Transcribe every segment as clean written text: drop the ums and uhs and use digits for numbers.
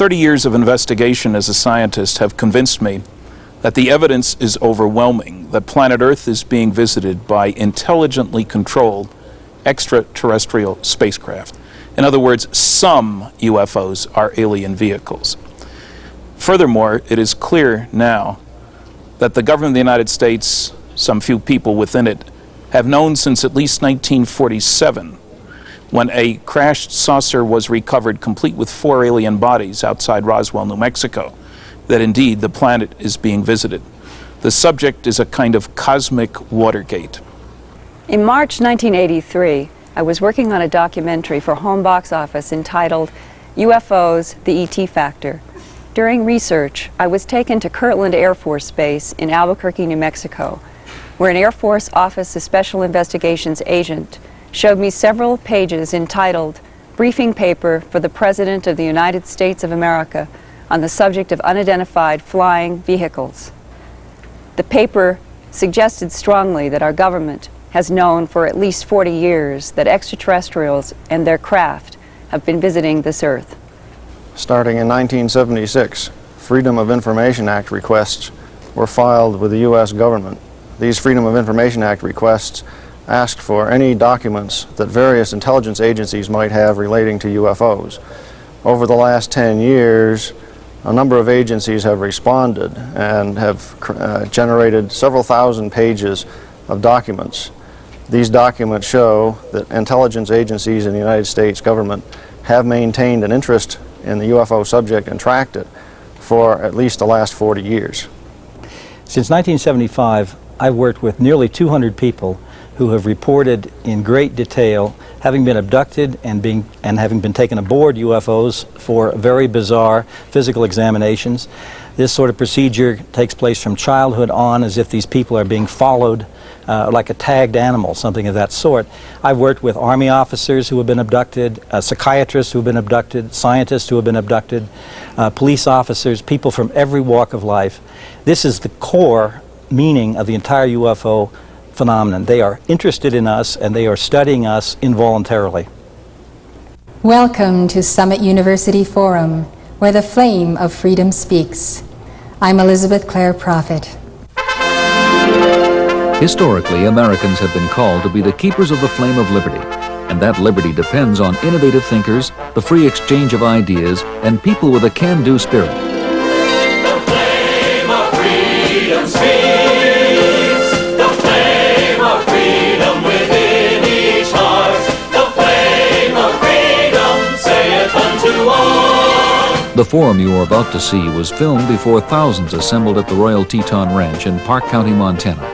30 years of investigation as a scientist have convinced me that the evidence is overwhelming that planet Earth is being visited by intelligently controlled extraterrestrial spacecraft. In other words, some UFOs are alien vehicles. Furthermore, it is clear now that the government of the United States, some few people within it, have known since at least 1947, when a crashed saucer was recovered complete with 4 alien bodies outside Roswell, New Mexico, that indeed the planet is being visited. The subject is a kind of cosmic Watergate. In March 1983, I was working on a documentary for Home Box Office entitled UFOs, the ET Factor. During research, I was taken to Kirtland Air Force Base in Albuquerque, New Mexico, where an Air Force Office of Special Investigations agent showed me several pages entitled Briefing Paper for the President of the United States of America on the subject of unidentified flying vehicles. The paper suggested strongly that our government has known for at least 40 years that extraterrestrials and their craft have been visiting this Earth. Starting in 1976, Freedom of Information Act requests were filed with the U.S. government. These Freedom of Information Act requests asked for any documents that various intelligence agencies might have relating to UFOs. Over the last 10 years, a number of agencies have responded and have generated several thousand pages of documents. These documents show that intelligence agencies in the United States government have maintained an interest in the UFO subject and tracked it for at least the last 40 years. Since 1975, I've worked with nearly 200 people who have reported in great detail having been abducted and having been taken aboard UFOs for very bizarre physical examinations. This sort of procedure takes place from childhood on, as if these people are being followed like a tagged animal, something of that sort. I've worked with Army officers who have been abducted, psychiatrists who have been abducted, scientists who have been abducted, police officers, people from every walk of life. This is the core meaning of the entire UFO phenomenon. They are interested in us and they are studying us involuntarily. Welcome to Summit University Forum, where the flame of freedom speaks. I'm Elizabeth Clare Prophet. Historically, Americans have been called to be the keepers of the flame of liberty, and that liberty depends on innovative thinkers, the free exchange of ideas, and people with a can-do spirit. The flame of freedom speaks, the flame of freedom within each heart, the flame of freedom saith unto all. The forum you are about to see was filmed before thousands assembled at the Royal Teton Ranch in Park County, Montana.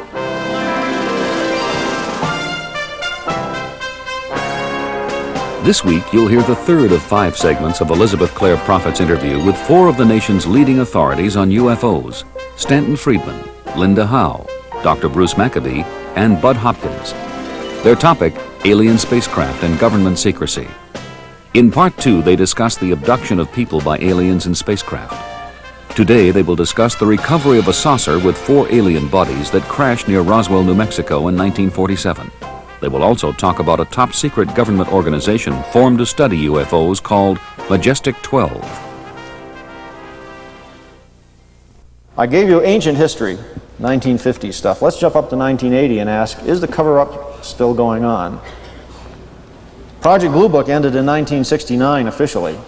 This week, you'll hear the third of 5 segments of Elizabeth Clare Prophet's interview with 4 of the nation's leading authorities on UFOs: Stanton Friedman, Linda Howe, Dr. Bruce Maccabee, and Bud Hopkins. Their topic, alien spacecraft and government secrecy. In Part 2, they discuss the abduction of people by aliens in spacecraft. Today, they will discuss the recovery of a saucer with 4 alien bodies that crashed near Roswell, New Mexico in 1947. They will also talk about a top-secret government organization formed to study UFOs called Majestic 12. I gave you ancient history, 1950 stuff. Let's jump up to 1980 and ask, is the cover-up still going on? Project Blue Book ended in 1969 officially.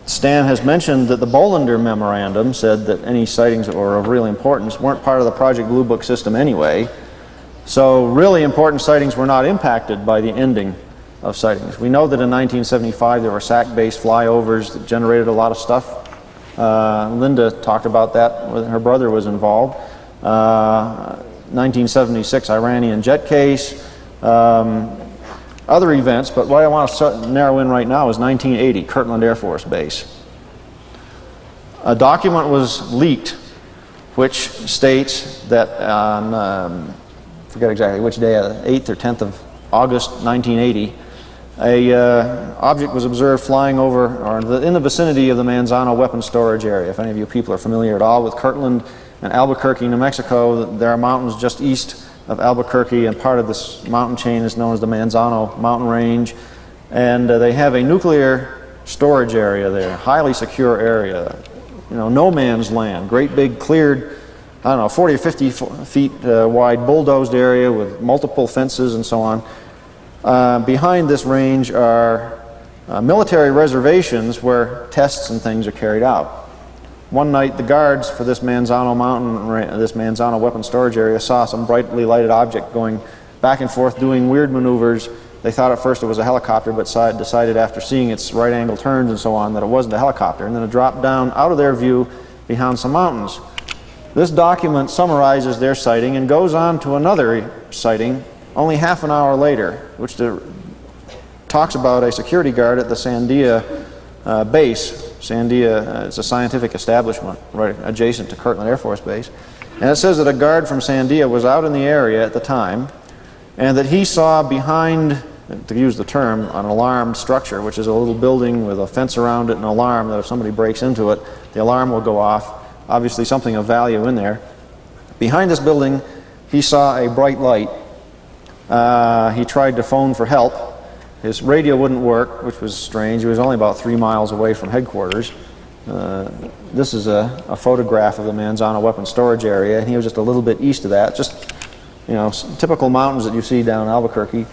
Stan has mentioned that the Bollinger Memorandum said that any sightings that were of real importance weren't part of the Project Blue Book system anyway. So really important sightings were not impacted by the ending of sightings. We know that in 1975 there were SAC-based flyovers that generated a lot of stuff. Linda talked about that when her brother was involved. 1976 Iranian jet case, other events, but what I want to narrow in right now is 1980, Kirtland Air Force Base. A document was leaked which states that on forget exactly which day, 8th or 10th of August 1980, a object was observed flying over or in the vicinity of the Manzano weapons storage area. If any of you people are familiar at all with Kirtland and Albuquerque, New Mexico, there are mountains just east of Albuquerque, and part of this mountain chain is known as the Manzano mountain range, and they have a nuclear storage area there, highly secure area, you know, no man's land, great big cleared, I don't know, 40 or 50 feet wide bulldozed area with multiple fences and so on. Behind this range are military reservations where tests and things are carried out. One night, the guards for this Manzano Mountain, this Manzano weapon storage area, saw some brightly lighted object going back and forth, doing weird maneuvers. They thought at first it was a helicopter, but decided after seeing its right angle turns and so on that it wasn't a helicopter. And then it dropped down out of their view behind some mountains. This document summarizes their sighting and goes on to another sighting only half an hour later, which talks about a security guard at the Sandia base. Sandia is a scientific establishment right adjacent to Kirtland Air Force Base. And it says that a guard from Sandia was out in the area at the time and that he saw behind, to use the term, an alarmed structure, which is a little building with a fence around it and an alarm that if somebody breaks into it, the alarm will go off. Obviously something of value in there. Behind this building, he saw a bright light. He tried to phone for help. His radio wouldn't work, which was strange. He was only about 3 miles away from headquarters. This is a photograph of the Manzano weapon storage area, and he was just a little bit east of that, just, you know, typical mountains that you see down in Albuquerque.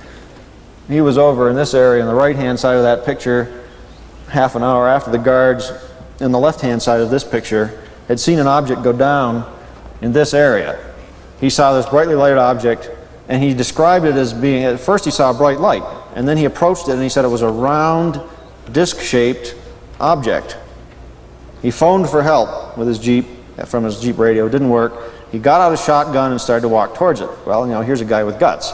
He was over in this area on the right-hand side of that picture half an hour after the guards in the left-hand side of this picture had seen an object go down in this area. He saw this brightly lighted object, and he described it as being, at first he saw a bright light, and then he approached it and he said it was a round, disc-shaped object. He phoned for help with his Jeep, from his Jeep radio. It didn't work. He got out a shotgun and started to walk towards it. Well, you know, here's a guy with guts.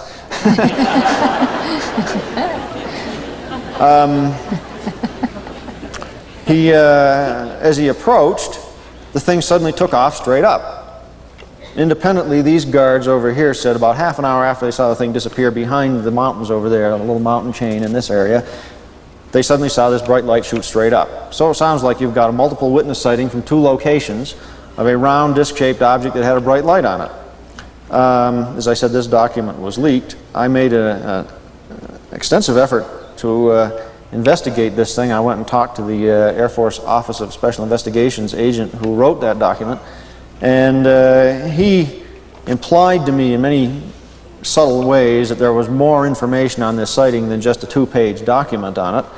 As he approached, the thing suddenly took off straight up. Independently, these guards over here said about half an hour after they saw the thing disappear behind the mountains over there, a little mountain chain in this area, they suddenly saw this bright light shoot straight up. So it sounds like you've got a multiple witness sighting from 2 locations of a round disc-shaped object that had a bright light on it. As I said, this document was leaked. I made an extensive effort to investigate this thing. I went and talked to the Air Force Office of Special Investigations agent who wrote that document, and he implied to me in many subtle ways that there was more information on this sighting than just a 2-page document on it.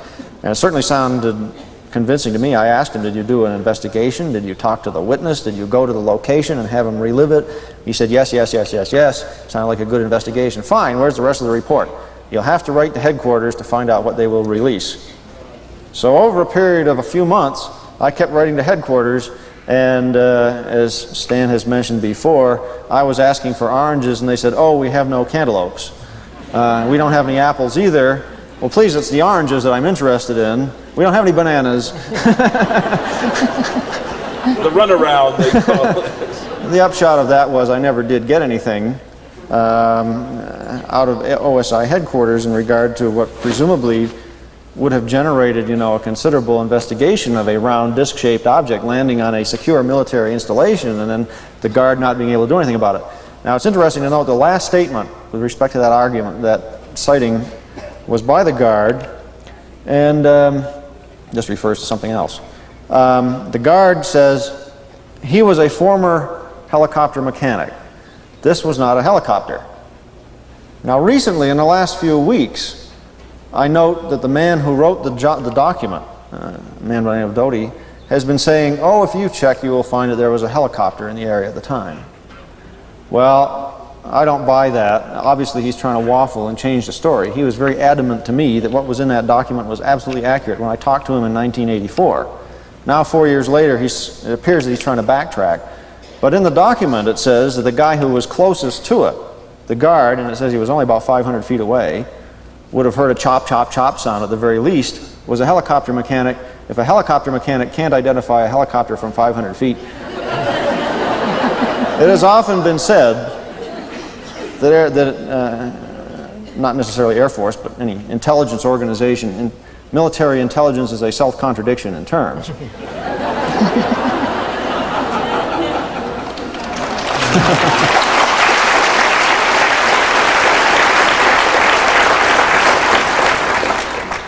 And it certainly sounded convincing to me. I asked him, did you do an investigation? Did you talk to the witness? Did you go to the location and have him relive it? He said, yes, yes, yes, yes, yes. Sounded like a good investigation. Fine, where's the rest of the report? You'll have to write to headquarters to find out what they will release. So over a period of a few months, I kept writing to headquarters, and as Stan has mentioned before, I was asking for oranges, and they said, oh, we have no cantaloupes. We don't have any apples either. Well, please, it's the oranges that I'm interested in. We don't have any bananas. The runaround, they call it. The upshot of that was I never did get anything out of OSI headquarters in regard to what presumably would have generated, you know, a considerable investigation of a round disc-shaped object landing on a secure military installation and then the guard not being able to do anything about it. Now, it's interesting to note the last statement with respect to that argument, that sighting, was by the guard, and this refers to something else. The guard says he was a former helicopter mechanic. This was not a helicopter. Now, recently, in the last few weeks, I note that the man who wrote the document, a man by the name of Doty, has been saying, oh, if you check, you will find that there was a helicopter in the area at the time. Well, I don't buy that. Obviously, he's trying to waffle and change the story. He was very adamant to me that what was in that document was absolutely accurate when I talked to him in 1984. Now, 4 years later, it appears that he's trying to backtrack. But in the document, it says that the guy who was closest to it, the guard, and it says he was only about 500 feet away, would have heard a chop, chop, chop sound at the very least, was a helicopter mechanic. If a helicopter mechanic can't identify a helicopter from 500 feet, it has often been said that not necessarily Air Force, but any intelligence organization, military intelligence is a self-contradiction in terms.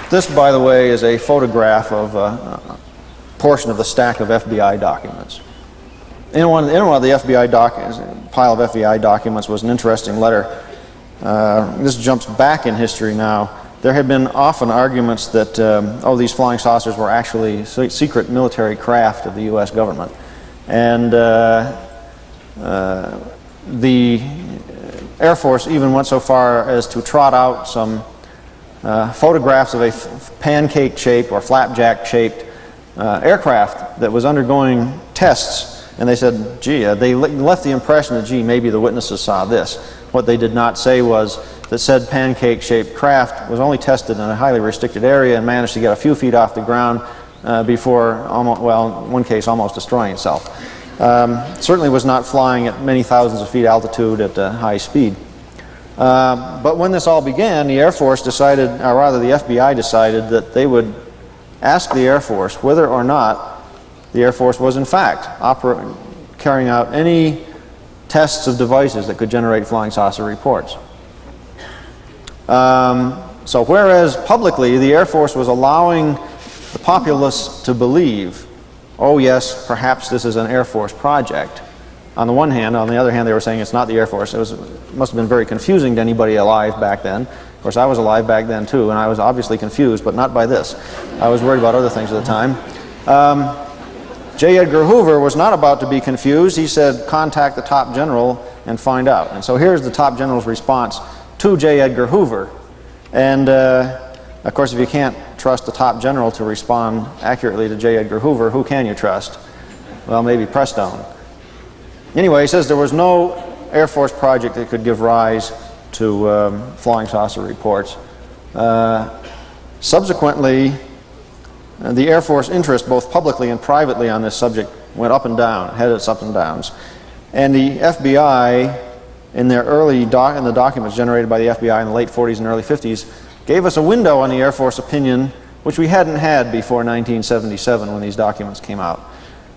This, by the way, is a photograph of a portion of the stack of FBI documents. In one of the FBI pile of FBI documents was an interesting letter. This jumps back in history now. There had been often arguments that, these flying saucers were actually secret military craft of the U.S. government. And the Air Force even went so far as to trot out some photographs of a pancake-shaped or flapjack-shaped aircraft that was undergoing tests. And they said, gee, they left the impression that, gee, maybe the witnesses saw this. What they did not say was that said pancake-shaped craft was only tested in a highly restricted area and managed to get a few feet off the ground before, in one case, almost destroying itself. Certainly was not flying at many thousands of feet altitude at high speed. But when this all began, the Air Force decided, or rather the FBI decided, that they would ask the Air Force whether or not the Air Force was in fact carrying out any tests of devices that could generate flying saucer reports. So whereas publicly the Air Force was allowing the populace to believe, oh yes, perhaps this is an Air Force project, on the one hand. On the other hand, they were saying it's not the Air Force. It must have been very confusing to anybody alive back then. Of course, I was alive back then too, and I was obviously confused, but not by this. I was worried about other things at the time. J. Edgar Hoover was not about to be confused. He said, contact the top general and find out. And so here's the top general's response to J. Edgar Hoover. And of course, if you can't trust the top general to respond accurately to J. Edgar Hoover, who can you trust? Well, maybe Prestone. Anyway, he says there was no Air Force project that could give rise to flying saucer reports. Subsequently, the Air Force interest, both publicly and privately, on this subject went up and down, had its ups and downs. And the FBI, in their in the documents generated by the FBI in the late 40s and early 50s, gave us a window on the Air Force opinion which we hadn't had before 1977 when these documents came out.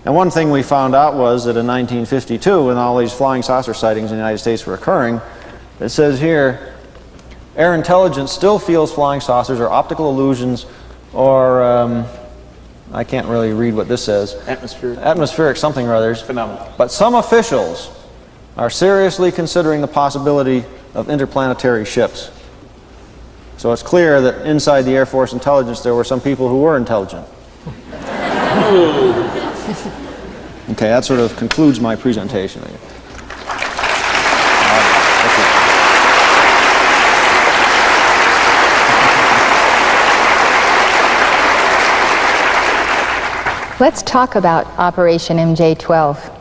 And one thing we found out was that in 1952, when all these flying saucer sightings in the United States were occurring, it says here, air intelligence still feels flying saucers are optical illusions or, I can't really read what this says. Atmospheric something or others. Phenomenal. But some officials are seriously considering the possibility of interplanetary ships. So it's clear that inside the Air Force intelligence there were some people who were intelligent. Okay, that sort of concludes my presentation. Let's talk about Operation MJ-12.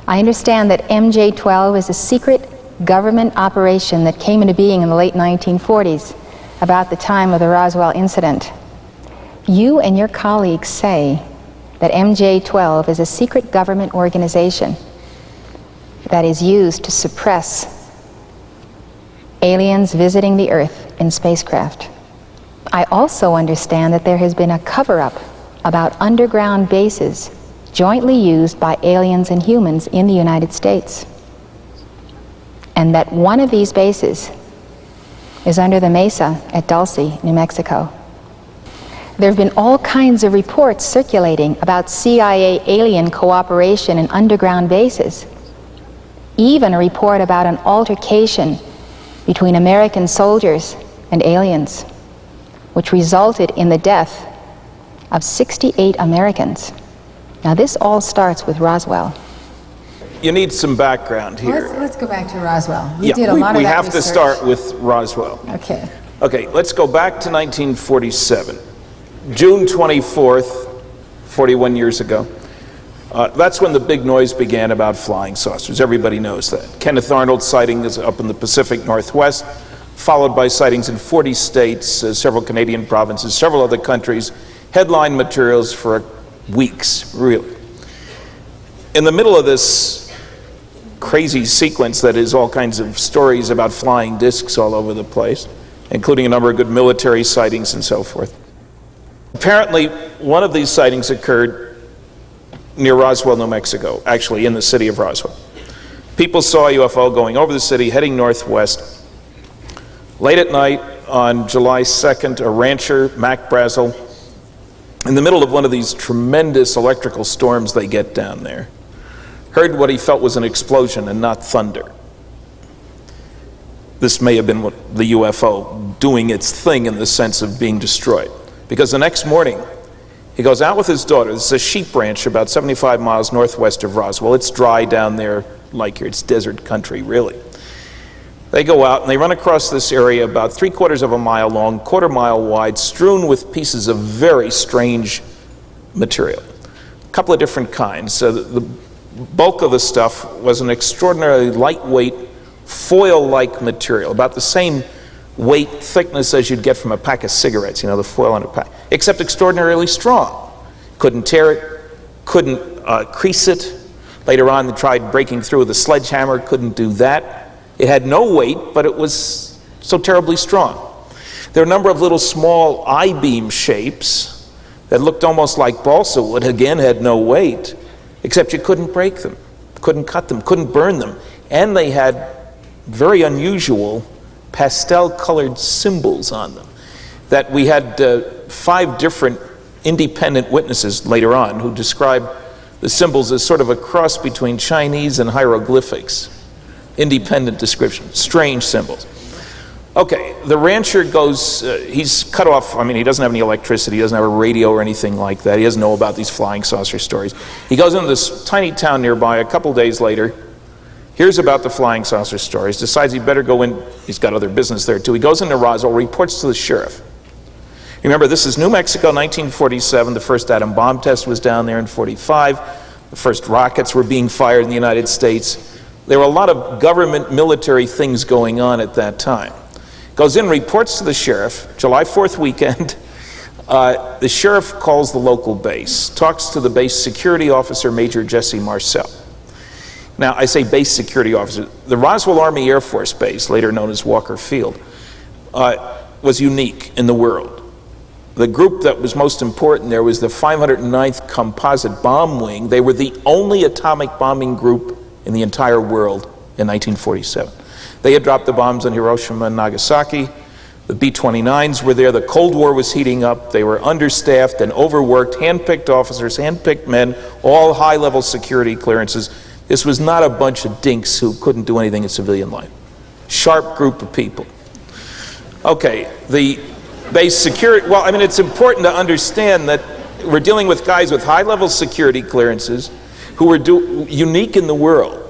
I understand that MJ-12 is a secret government operation that came into being in the late 1940s, about the time of the Roswell incident. You and your colleagues say that MJ-12 is a secret government organization that is used to suppress aliens visiting the Earth in spacecraft. I also understand that there has been a cover-up about underground bases jointly used by aliens and humans in the United States. And that one of these bases is under the Mesa at Dulce, New Mexico. There have been all kinds of reports circulating about CIA alien cooperation in underground bases. Even a report about an altercation between American soldiers and aliens, which resulted in the death of 68 Americans. Now this all starts with Roswell. You need some background here. Let's go back to Roswell. We have to start with Roswell. Okay. Okay, let's go back to 1947. June 24th, 41 years ago. That's when the big noise began about flying saucers. Everybody knows that. Kenneth Arnold's sighting is up in the Pacific Northwest, followed by sightings in 40 states, several Canadian provinces, several other countries, headline materials for weeks, really. In the middle of this crazy sequence that is all kinds of stories about flying discs all over the place, including a number of good military sightings and so forth. Apparently, one of these sightings occurred near Roswell, New Mexico, actually in the city of Roswell. People saw a UFO going over the city, heading northwest. Late at night, on July 2nd, a rancher, Mac Brazel, in the middle of one of these tremendous electrical storms they get down there, heard what he felt was an explosion and not thunder. This may have been what the UFO doing its thing in the sense of being destroyed. Because the next morning, he goes out with his daughter. This is a sheep ranch about 75 miles northwest of Roswell. It's dry down there like here. It's desert country, really. They go out and they run across this area about 3/4 of a mile long, 1/4 mile wide, strewn with pieces of very strange material. A couple of different kinds. The bulk of the stuff was an extraordinarily lightweight, foil-like material, about the same weight, thickness as you'd get from a pack of cigarettes, you know, the foil on a pack, except extraordinarily strong. Couldn't tear it, couldn't crease it. Later on, they tried breaking through with a sledgehammer, couldn't do that. It had no weight, but it was so terribly strong. There are a number of little small I-beam shapes that looked almost like balsa wood, again had no weight, except you couldn't break them, couldn't cut them, couldn't burn them. And they had very unusual pastel-colored symbols on them. That we had 5 different independent witnesses later on who described the symbols as sort of a cross between Chinese and hieroglyphics. Independent description, strange symbols. Okay, the rancher goes, he's cut off, I mean, he doesn't have any electricity, he doesn't have a radio or anything like that, he doesn't know about these flying saucer stories. He goes into this tiny town nearby a couple days later, hears about the flying saucer stories, decides he better go in, he's got other business there too, he goes into Roswell, reports to the sheriff. Remember, this is New Mexico, 1947, the first atom bomb test was down there in 45, the first rockets were being fired in the United States. There were a lot of government military things going on at that time. Goes in, reports to the sheriff, July 4th weekend, the sheriff calls the local base, talks to the base security officer, Major Jesse Marcel. Now, I say base security officer. The Roswell Army Air Force Base, later known as Walker Field, was unique in the world. The group that was most important there was the 509th Composite Bomb Wing. They were the only atomic bombing group in the entire world in 1947. They had dropped the bombs on Hiroshima and Nagasaki. The B-29s were there. The Cold War was heating up. They were understaffed and overworked, hand-picked officers, hand-picked men, all high-level security clearances. This was not a bunch of dinks who couldn't do anything in civilian life. Sharp group of people. Okay, the base security, well, I mean, it's important to understand that we're dealing with guys with high-level security clearances who were unique in the world.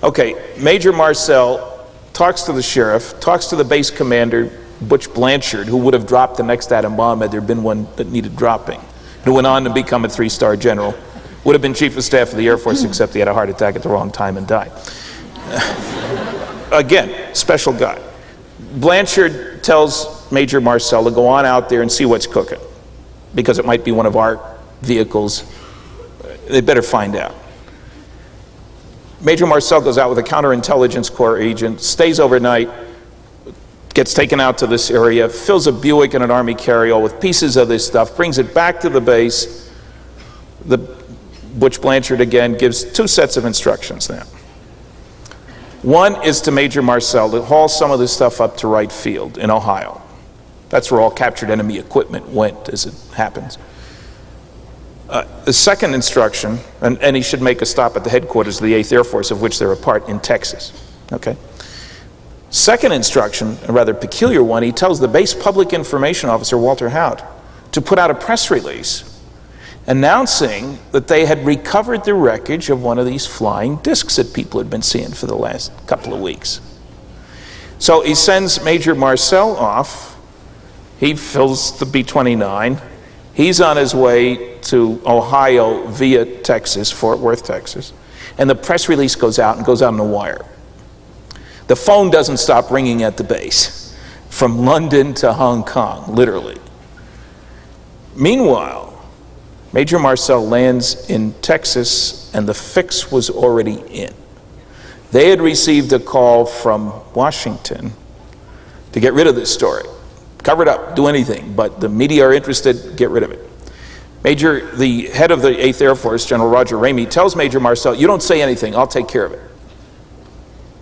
Okay, Major Marcel talks to the sheriff, talks to the base commander, Butch Blanchard, who would have dropped the next atom bomb had there been one that needed dropping, who went on to become a 3-star general. Would have been chief of staff of the Air Force, except he had a heart attack at the wrong time and died. Again, special guy. Blanchard tells Major Marcel to go on out there and see what's cooking, because it might be one of our vehicles. They better find out. Major Marcel goes out with a counterintelligence corps agent, stays overnight, gets taken out to this area, fills a Buick and an Army carryall with pieces of this stuff, brings it back to the base. Butch Blanchard again gives 2 sets of instructions now. One is to Major Marcel to haul some of this stuff up to Wright Field in Ohio. That's where all captured enemy equipment went, as it happens. The second instruction, and he should make a stop at the headquarters of the 8th Air Force, of which they're a part, in Texas. Okay. Second instruction, a rather peculiar one, he tells the base public information officer, Walter Hout, to put out a press release announcing that they had recovered the wreckage of one of these flying discs that people had been seeing for the last couple of weeks. So he sends Major Marcel off. He fills the B-29. He's on his way to Ohio via Texas, Fort Worth, Texas. And the press release goes out and goes out on the wire. The phone doesn't stop ringing at the base, from London to Hong Kong, literally. Meanwhile, Major Marcel lands in Texas, and the fix was already in. They had received a call from Washington to get rid of this story. Cover it up, do anything, but the media are interested, get rid of it. The head of the 8th Air Force, General Roger Ramey, tells Major Marcel, you don't say anything, I'll take care of it.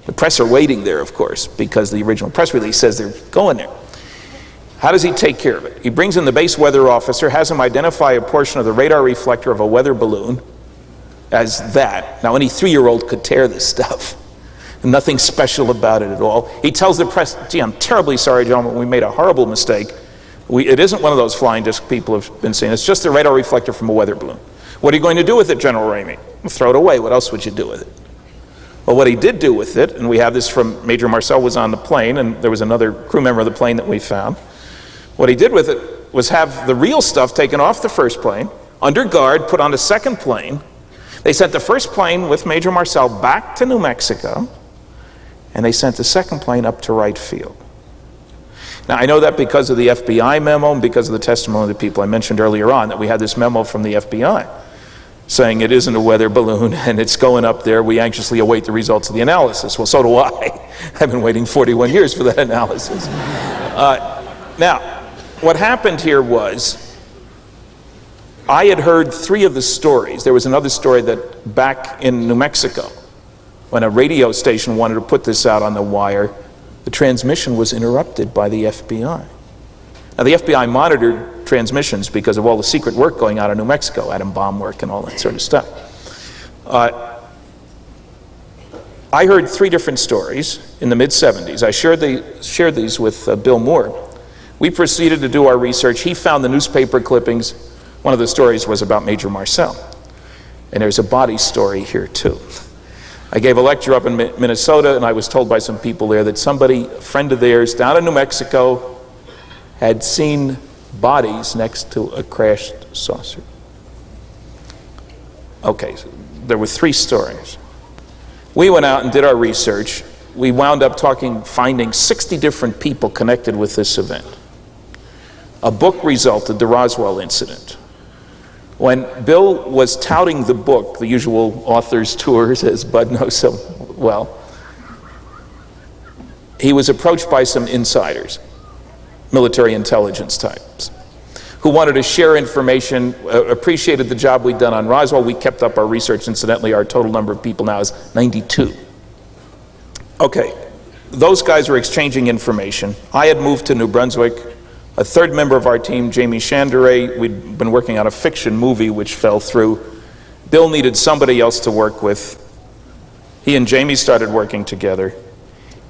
The press are waiting there, of course, because the original press release says they're going there. How does he take care of it? He brings in the base weather officer, has him identify a portion of the radar reflector of a weather balloon as that. Now, any 3-year-old could tear this stuff. Nothing special about it at all. He tells the press, gee, I'm terribly sorry, gentlemen, we made a horrible mistake. It isn't one of those flying disc people have been seeing. It's just a radar reflector from a weather balloon. What are you going to do with it, General Ramey? Well, throw it away. What else would you do with it? Well, what he did do with it, and we have this from Major Marcel was on the plane, and there was another crew member of the plane that we found. What he did with it was have the real stuff taken off the first plane, under guard, put on the second plane. They sent the first plane with Major Marcel back to New Mexico, and they sent the second plane up to Wright Field. Now, I know that because of the FBI memo and because of the testimony of the people I mentioned earlier on, that we had this memo from the FBI saying it isn't a weather balloon and it's going up there. We anxiously await the results of the analysis. Well, so do I. I've been waiting 41 years for that analysis. Now, what happened here was I had heard 3 of the stories. There was another story that back in New Mexico, when a radio station wanted to put this out on the wire, the transmission was interrupted by the FBI. Now, the FBI monitored transmissions because of all the secret work going on in New Mexico, atom bomb work and all that sort of stuff. I heard 3 different stories in the mid-70s. I shared these with Bill Moore. We proceeded to do our research. He found the newspaper clippings. One of the stories was about Major Marcel. And there's a body story here, too. I gave a lecture up in Minnesota, and I was told by some people there that somebody, a friend of theirs down in New Mexico, had seen bodies next to a crashed saucer. Okay, so there were 3 stories. We went out and did our research. We wound up finding 60 different people connected with this event. A book resulted, the Roswell incident. When Bill was touting the book, the usual author's tours, as Bud knows so well, he was approached by some insiders, military intelligence types, who wanted to share information, appreciated the job we'd done on Roswell. We kept up our research. Incidentally, our total number of people now is 92. Okay, those guys were exchanging information. I had moved to New Brunswick. A 3rd member of our team, Jamie Chandray, we'd been working on a fiction movie which fell through. Bill needed somebody else to work with. He and Jamie started working together.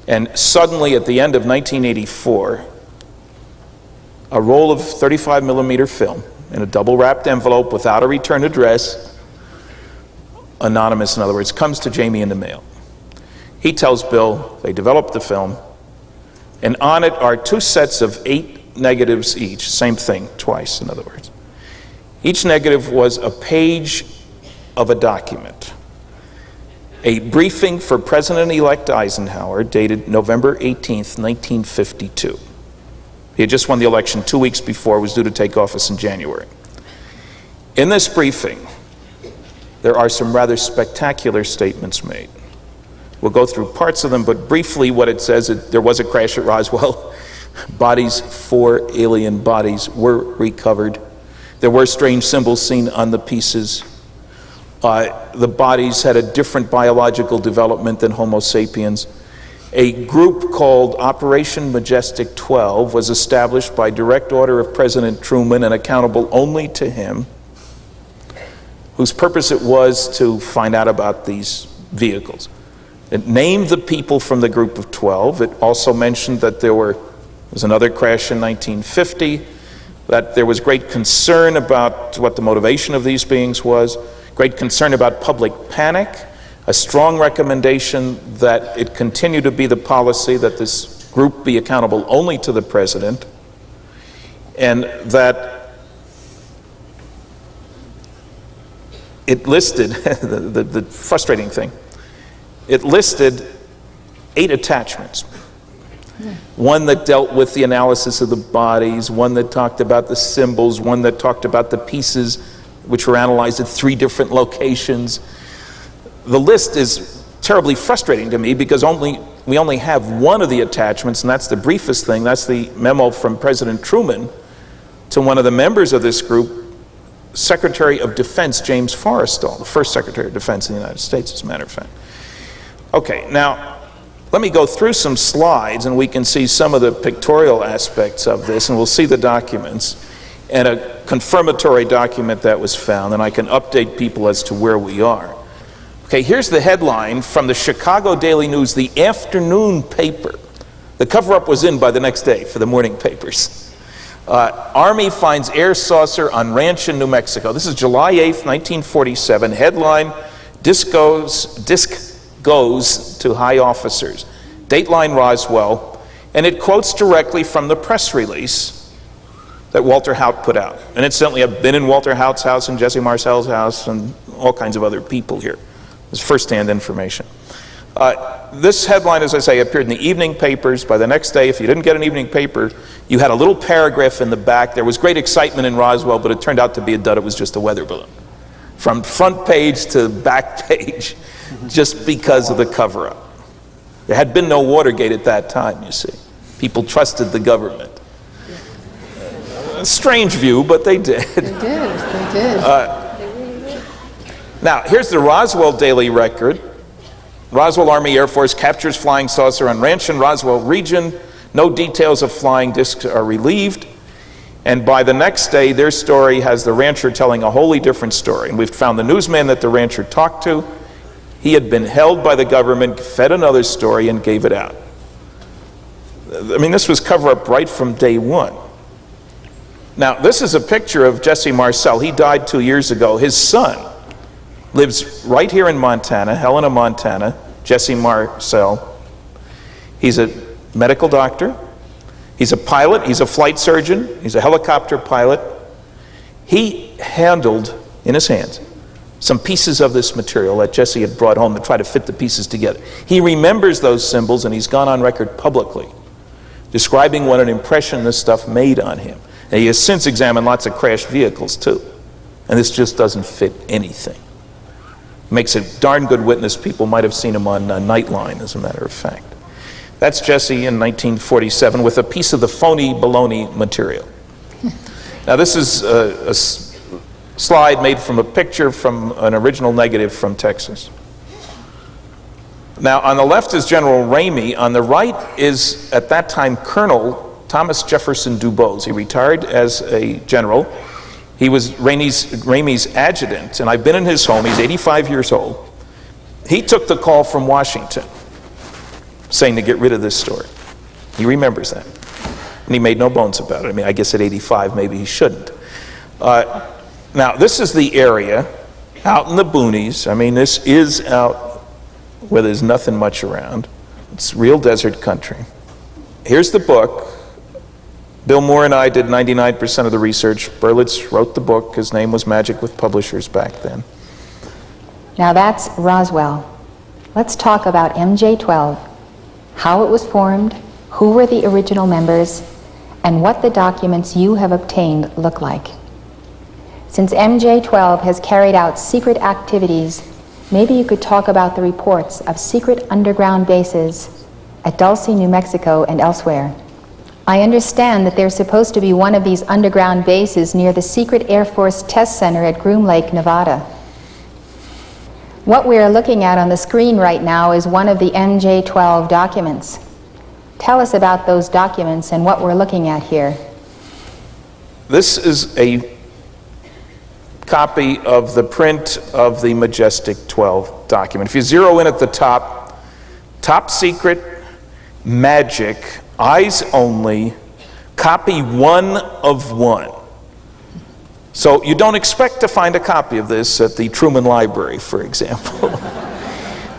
And suddenly, at the end of 1984, a roll of 35 millimeter film in a double-wrapped envelope without a return address, anonymous in other words, comes to Jamie in the mail. He tells Bill they developed the film, and on it are 2 sets of 8 negatives each, same thing, twice, in other words. Each negative was a page of a document. A briefing for President-elect Eisenhower dated November 18th, 1952. He had just won the election 2 weeks before, was due to take office in January. In this briefing, there are some rather spectacular statements made. We'll go through parts of them, but briefly what it says, there was a crash at Roswell. Bodies, 4 alien bodies were recovered. There were strange symbols seen on the pieces. The bodies had a different biological development than Homo sapiens. A group called Operation Majestic 12 was established by direct order of President Truman and accountable only to him, whose purpose it was to find out about these vehicles. It named the people from the group of 12. It also mentioned that there was another crash in 1950, that there was great concern about what the motivation of these beings was, great concern about public panic, a strong recommendation that it continue to be the policy that this group be accountable only to the president, and that it listed, the frustrating thing, it listed 8 attachments. One that dealt with the analysis of the bodies, one that talked about the symbols, one that talked about the pieces which were analyzed at 3 different locations. The list is terribly frustrating to me because we only have one of the attachments, and that's the briefest thing. That's the memo from President Truman to one of the members of this group, Secretary of Defense James Forrestal, the first Secretary of Defense in the United States, as a matter of fact. Okay, now, Let me go through some slides and we can see some of the pictorial aspects of this, and we'll see the documents and a confirmatory document that was found, and I can update people as to where we are. Okay, here's the headline from the Chicago Daily News, the afternoon paper. The cover-up was in by the next day for the morning papers. Army finds air saucer on ranch in New Mexico. This is July 8th, 1947. Headline, disc goes to high officers. Dateline Roswell, and it quotes directly from the press release that Walter Haut put out. And incidentally, I've been in Walter Haut's house and Jesse Marcel's house and all kinds of other people here. It's first-hand information. This headline, as I say, appeared in the evening papers. By the next day, if you didn't get an evening paper, you had a little paragraph in the back. There was great excitement in Roswell, but it turned out to be a dud. It was just a weather balloon. From front page to back page, just because of the cover-up. There had been no Watergate at that time, you see. People trusted the government. A strange view, but they did. They did. Now, here's the Roswell Daily Record. Roswell Army Air Force captures flying saucer on ranch in Roswell region. No details of flying discs are relieved. And by the next day, their story has the rancher telling a wholly different story. And we've found the newsman that the rancher talked to. He had been held by the government, fed another story, and gave it out. I mean, this was cover-up right from day one. Now, this is a picture of Jesse Marcel. He died 2 years ago. His son lives right here in Montana, Helena, Montana, Jesse Marcel. He's a medical doctor. He's a pilot. He's a flight surgeon. He's a helicopter pilot. He handled in his hands some pieces of this material that Jesse had brought home to try to fit the pieces together. He remembers those symbols, and he's gone on record publicly describing what an impression this stuff made on him. And he has since examined lots of crashed vehicles too. And this just doesn't fit anything. Makes a darn good witness. People might have seen him on Nightline, as a matter of fact. That's Jesse in 1947 with a piece of the phony baloney material. Now this is a slide made from a picture from an original negative from Texas. Now on the left is General Ramey. On the right is, at that time, Colonel Thomas Jefferson Dubose. He retired as a general. He was Ramey's adjutant, and I've been in his home. He's 85 years old. He took the call from Washington saying to get rid of this story. He remembers that. And he made no bones about it. I mean, I guess at 85 maybe he shouldn't. Now, this is the area out in the boonies. I mean, this is out where there's nothing much around. It's real desert country. Here's the book. Bill Moore and I did 99% of the research. Berlitz wrote the book. His name was Magic with Publishers back then. Now that's Roswell. Let's talk about MJ-12, how it was formed, who were the original members, and what the documents you have obtained look like. Since MJ-12 has carried out secret activities, maybe you could talk about the reports of secret underground bases at Dulce, New Mexico, and elsewhere. I understand that there's supposed to be one of these underground bases near the secret Air Force Test Center at Groom Lake, Nevada. What we are looking at on the screen right now is one of the MJ-12 documents. Tell us about those documents and what we're looking at here. This is a copy of the print of the Majestic 12 document. If you zero in at the top, top secret, magic, eyes only, copy 1 of 1. So you don't expect to find a copy of this at the Truman Library, for example.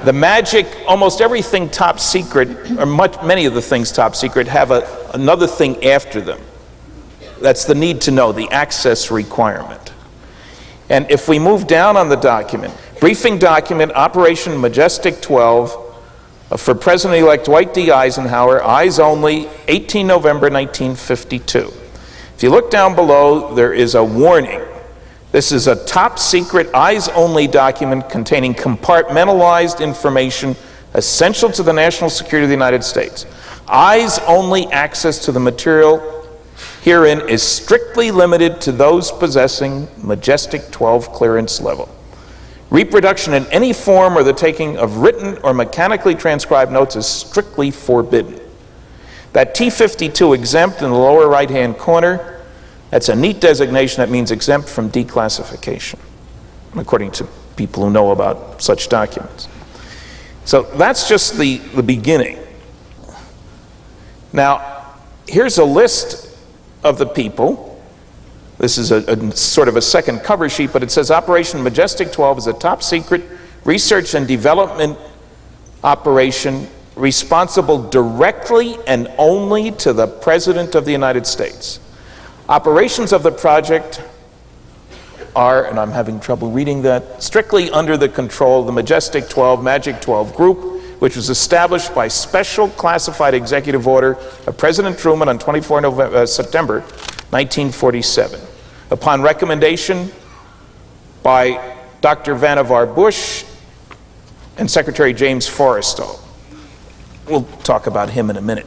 The magic, almost everything top secret, or many of the things top secret, have another thing after them. That's the need to know, the access requirement. And if we move down on the document, briefing document, Operation Majestic 12, for President-elect Dwight D. Eisenhower, eyes only, 18 November 1952. If you look down below, there is a warning. This is a top secret, eyes only document containing compartmentalized information essential to the national security of the United States. Eyes only access to the material herein is strictly limited to those possessing Majestic 12 clearance level. Reproduction in any form or the taking of written or mechanically transcribed notes is strictly forbidden. That T52 exempt in the lower right-hand corner, that's a neat designation that means exempt from declassification, according to people who know about such documents. So that's just the beginning. Now, here's a list of the people. This is a sort of a second cover sheet, but it says Operation Majestic 12 is a top secret research and development operation responsible directly and only to the President of the United States. Operations of the project are, and I'm having trouble reading that, strictly under the control of the Majestic 12, Magic 12 group, which was established by special classified executive order of President Truman on 24 September 1947. Upon recommendation by Dr. Vannevar Bush and Secretary James Forrestal. We'll talk about him in a minute.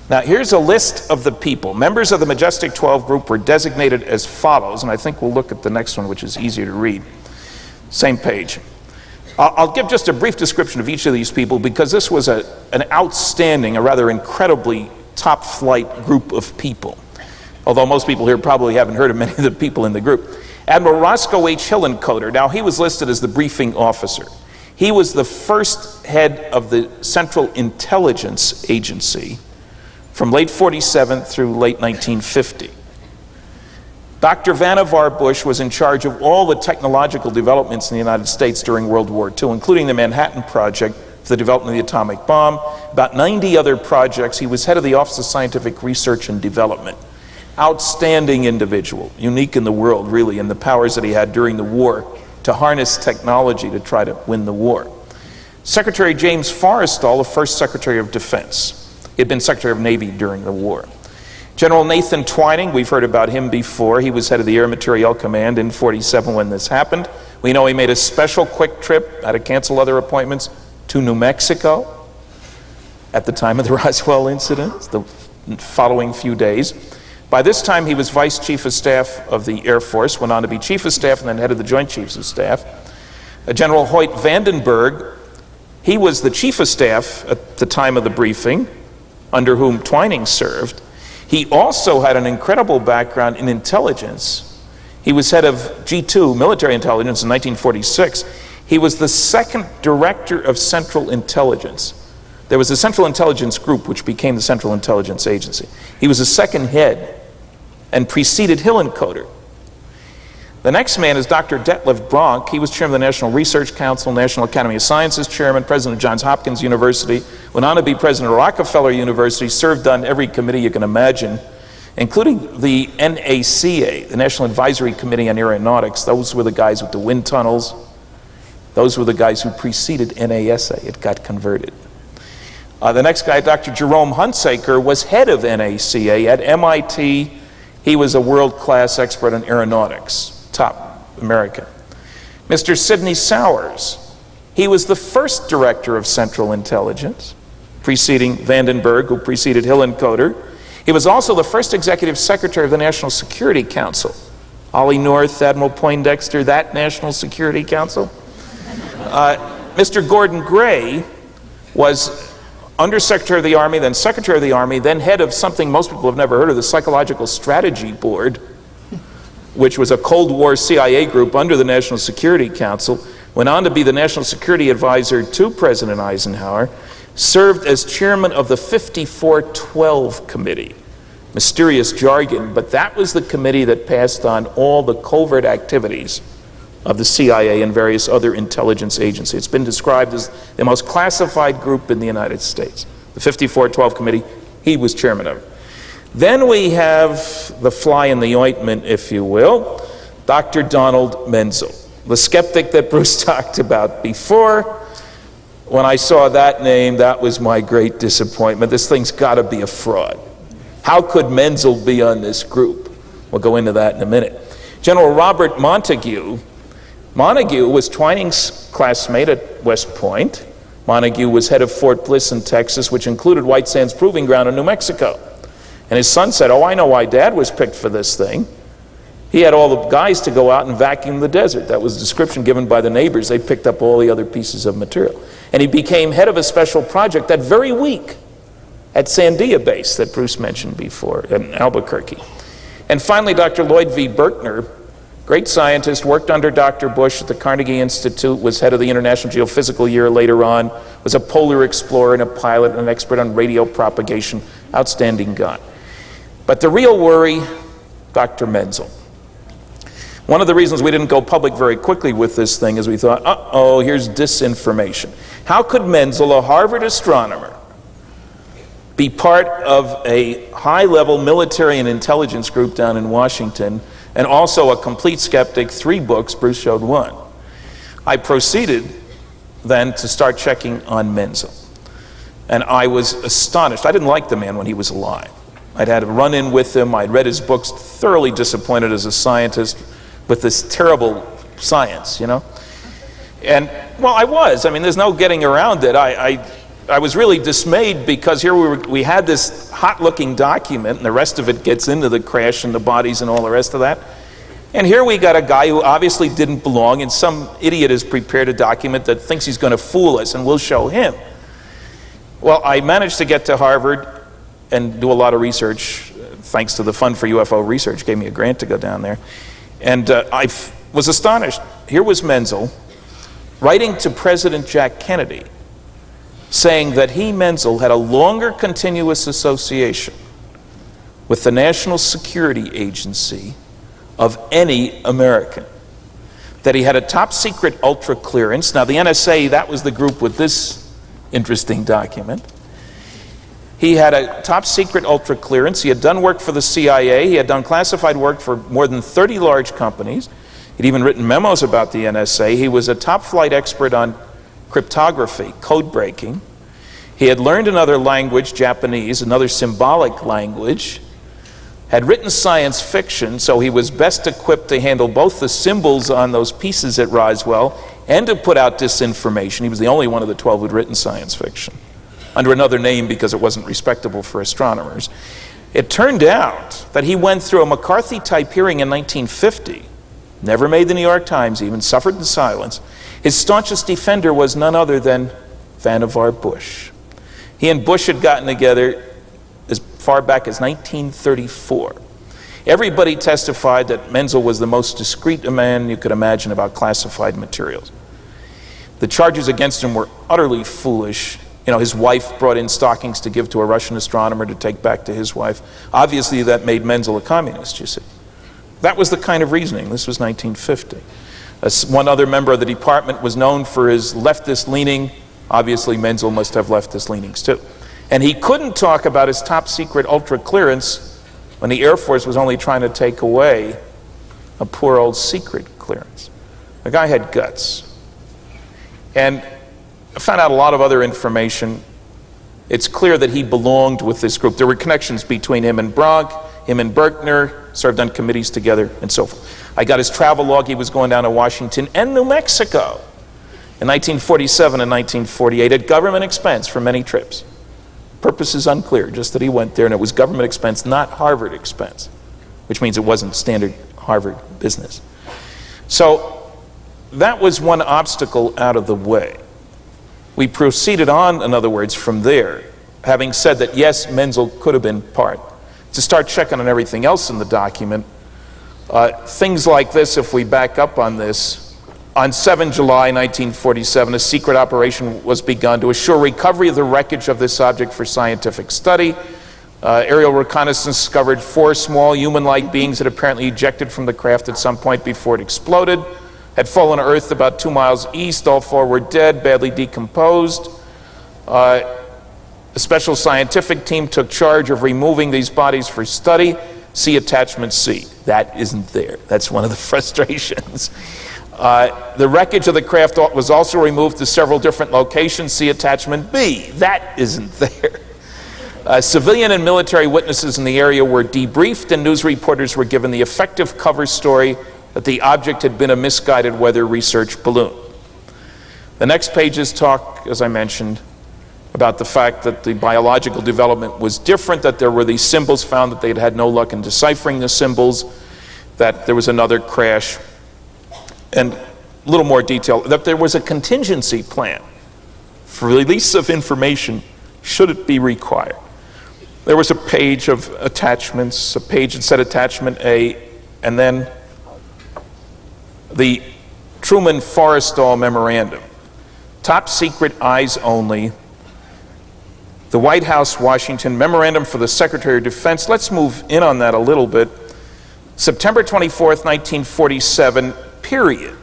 Now, here's a list of the people. Members of the Majestic 12 group were designated as follows, and I think we'll look at the next one, which is easier to read. Same page. I'll give just a brief description of each of these people because this was an outstanding, a rather incredibly top-flight group of people. Although most people here probably haven't heard of many of the people in the group. Admiral Roscoe H. Hillenkoetter, now he was listed as the briefing officer. He was the first head of the Central Intelligence Agency from late 47 through late 1950. Dr. Vannevar Bush was in charge of all the technological developments in the United States during World War II, including the Manhattan Project for the development of the atomic bomb, about 90 other projects. He was head of the Office of Scientific Research and Development. Outstanding individual, unique in the world, really, in the powers that he had during the war to harness technology to try to win the war. Secretary James Forrestal, the first Secretary of Defense. He had been Secretary of Navy during the war. General Nathan Twining, we've heard about him before. He was head of the Air Materiel Command in 47 when this happened. We know he made a special quick trip, had to cancel other appointments, to New Mexico at the time of the Roswell incident, the following few days. By this time, he was Vice Chief of Staff of the Air Force, went on to be Chief of Staff and then head of the Joint Chiefs of Staff. General Hoyt Vandenberg, he was the Chief of Staff at the time of the briefing, under whom Twining served. He also had an incredible background in intelligence. He was head of G2, military intelligence, in 1946. He was the second director of Central Intelligence. There was a Central Intelligence Group, which became the Central Intelligence Agency. He was the second head and preceded Hillenkoetter. The next man is Dr. Detlef Bronk. He was chairman of the National Research Council, National Academy of Sciences chairman, president of Johns Hopkins University, went on to be president of Rockefeller University, served on every committee you can imagine, including the NACA, the National Advisory Committee on Aeronautics. Those were the guys with the wind tunnels. Those were the guys who preceded NASA. It got converted. The next guy, Dr. Jerome Hunsaker, was head of NACA at MIT. He was a world-class expert on aeronautics, top American. Mr. Sidney Sowers, he was the first director of Central Intelligence, preceding Vandenberg, who preceded Hillenkoetter. He was also the first executive secretary of the National Security Council. Ollie North, Admiral Poindexter, that National Security Council. Mr. Gordon Gray was Undersecretary of the Army, then Secretary of the Army, then head of something most people have never heard of, the Psychological Strategy Board, which was a Cold War CIA group under the National Security Council, went on to be the National Security Advisor to President Eisenhower, served as chairman of the 5412 Committee. Mysterious jargon, but that was the committee that passed on all the covert activities of the CIA and various other intelligence agencies. It's been described as the most classified group in the United States. The 5412 Committee, he was chairman of it. Then we have the fly in the ointment, if you will, Dr. Donald Menzel, the skeptic that Bruce talked about before. When I saw that name, that was my great disappointment. This thing's got to be a fraud. How could Menzel be on this group? We'll go into that in a minute. General Robert Montague was Twining's classmate at West Point. Montague was head of Fort Bliss in Texas, which included White Sands Proving Ground in New Mexico. And his son said, "Oh, I know why Dad was picked for this thing." He had all the guys to go out and vacuum the desert. That was the description given by the neighbors. They picked up all the other pieces of material. And he became head of a special project that very week at Sandia Base that Bruce mentioned before in Albuquerque. And finally, Dr. Lloyd V. Berkner, great scientist, worked under Dr. Bush at the Carnegie Institute, was head of the International Geophysical Year later on, was a polar explorer and a pilot and an expert on radio propagation. Outstanding guy. But the real worry, Dr. Menzel. One of the reasons we didn't go public very quickly with this thing is we thought, uh-oh, here's disinformation. How could Menzel, a Harvard astronomer, be part of a high-level military and intelligence group down in Washington, and also a complete skeptic, 3 books, Bruce showed 1. I proceeded then to start checking on Menzel. And I was astonished. I didn't like the man when he was alive. I'd had a run-in with him. I'd read his books, thoroughly disappointed as a scientist with this terrible science, you know. And, well, I was. I mean, there's no getting around it. I was really dismayed because here we had this hot-looking document, and the rest of it gets into the crash and the bodies and all the rest of that. And here we got a guy who obviously didn't belong, and some idiot has prepared a document that thinks he's going to fool us, and we'll show him. Well, I managed to get to Harvard and do a lot of research, thanks to the Fund for UFO Research, gave me a grant to go down there. And I was astonished. Here was Menzel writing to President Jack Kennedy, saying that he, Menzel, had a longer continuous association with the National Security Agency of any American. That he had a top secret ultra clearance. Now the NSA, that was the group with this interesting document. He had a top secret ultra clearance. He had done work for the CIA. He had done classified work for more than 30 large companies. He'd even written memos about the NSA. He was a top flight expert on cryptography, code breaking. He had learned another language, Japanese, another symbolic language, had written science fiction, so he was best equipped to handle both the symbols on those pieces at Roswell and to put out disinformation. He was the only one of the 12 who'd written science fiction, under another name because it wasn't respectable for astronomers. It turned out that he went through a McCarthy-type hearing in 1950, never made the New York Times even, suffered in silence. His staunchest defender was none other than Vannevar Bush. He and Bush had gotten together as far back as 1934. Everybody testified that Menzel was the most discreet man you could imagine about classified materials. The charges against him were utterly foolish. You know, his wife brought in stockings to give to a Russian astronomer to take back to his wife. Obviously that made Menzel a communist, you see. That was the kind of reasoning. This was 1950. One other member of the department was known for his leftist leaning. Obviously Menzel must have leftist leanings too. And he couldn't talk about his top secret ultra clearance when the Air Force was only trying to take away a poor old secret clearance. The guy had guts. And I found out a lot of other information. It's clear that he belonged with this group. There were connections between him and Bronk, him and Berkner, served on committees together, and so forth. I got his travel log. He was going down to Washington and New Mexico in 1947 and 1948 at government expense for many trips. Purpose is unclear, just that he went there, and it was government expense, not Harvard expense, which means it wasn't standard Harvard business. So that was one obstacle out of the way. We proceeded on, in other words, from there, having said that yes, Menzel could have been part, to start checking on everything else in the document. Things like this, if we back up on this, on 7 July 1947, a secret operation was begun to assure recovery of the wreckage of this object for scientific study. Aerial reconnaissance discovered 4 small human-like beings that apparently ejected from the craft at some point before it exploded, had fallen to Earth about 2 miles east. All 4 were dead, badly decomposed. A special scientific team took charge of removing these bodies for study. See attachment C. That isn't there. That's one of the frustrations. The wreckage of the craft was also removed to several different locations. See attachment B. That isn't there. Civilian and military witnesses in the area were debriefed, and news reporters were given the effective cover story that the object had been a misguided weather research balloon. The next pages talk, as I mentioned, about the fact that the biological development was different, that there were these symbols found that they'd had no luck in deciphering the symbols, that there was another crash, and a little more detail, that there was a contingency plan for release of information should it be required. There was a page of attachments, a page that said attachment A, and then the Truman-Forrestal memorandum. Top secret, eyes only. The White House, Washington, memorandum for the Secretary of Defense. Let's move in on that a little bit. September 24th, 1947, period.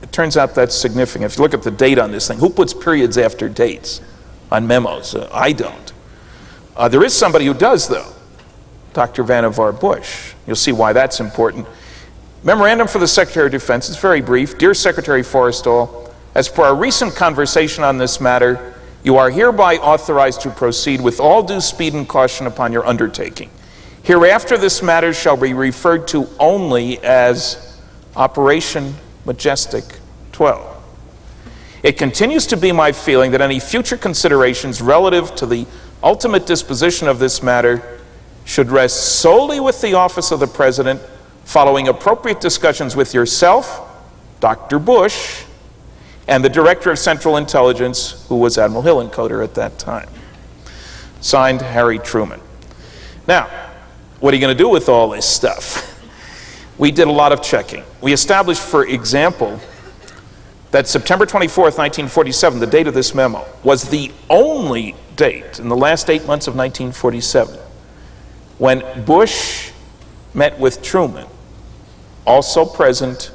It turns out that's significant. If you look at the date on this thing, who puts periods after dates on memos? I don't. There is somebody who does, though. Dr. Vannevar Bush. You'll see why that's important. Memorandum for the Secretary of Defense. It's very brief. Dear Secretary Forrestal, as per our recent conversation on this matter, you are hereby authorized to proceed with all due speed and caution upon your undertaking. Hereafter, this matter shall be referred to only as Operation Majestic 12. It continues to be my feeling that any future considerations relative to the ultimate disposition of this matter should rest solely with the office of the President, following appropriate discussions with yourself, Dr. Bush, and the Director of Central Intelligence, who was Admiral Hillenkoetter at that time. Signed, Harry Truman. Now, what are you going to do with all this stuff? We did a lot of checking. We established, for example, that September 24th, 1947, the date of this memo, was the only date in the last 8 months of 1947 when Bush met with Truman, also present